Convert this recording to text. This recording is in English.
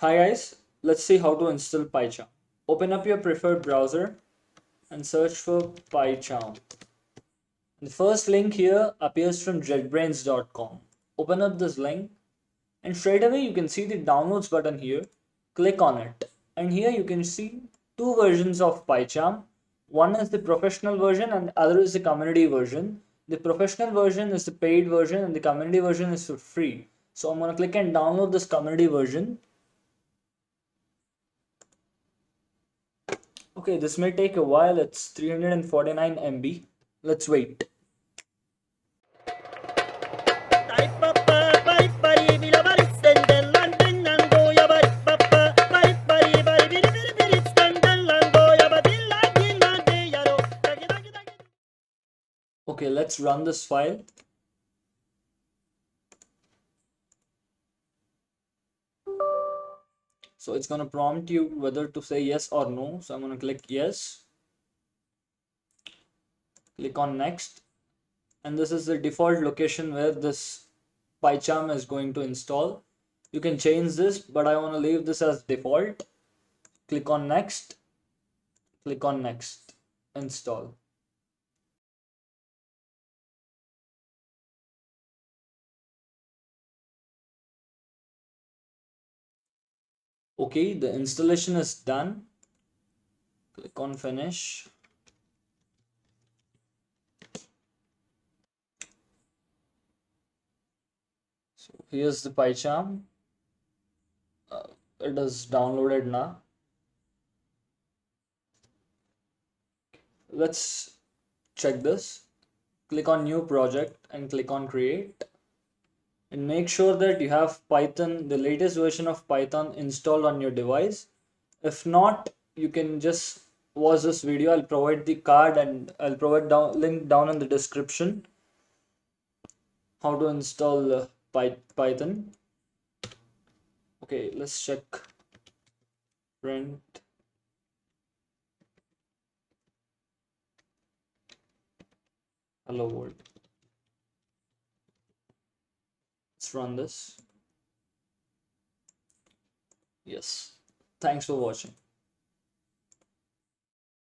Hi guys, let's see how to install Pycharm. Open up your preferred browser and search for Pycharm. The first link here appears from jetbrains.com. Open up this link and straight away you can see the downloads button here. Click on it and here you can see two versions of Pycharm. One is the professional version and the other is the community version. The professional version is the paid version and the community version is for free. So I'm going to click and download this community version. Okay, this may take a while. It's 349 MB. Let's wait. Okay, let's run this file. So it's going to prompt you whether to say yes or no. So I'm going to click yes. Click on next. And this is the default location where this Pycharm is going to install. You can change this, but I want to leave this as default. Click on next. Click on next. Install. Okay, the installation is done. Click on finish. So here's the Pycharm. It is downloaded now. Let's check this. Click on new project and click on create. And make sure that you have Python, the latest version of Python installed on your device. If not, you can just watch this video. I'll provide the card and I'll provide link down in the description how to install Python. Okay, let's check print. Hello world. Let's run this. Yes. Thanks for watching.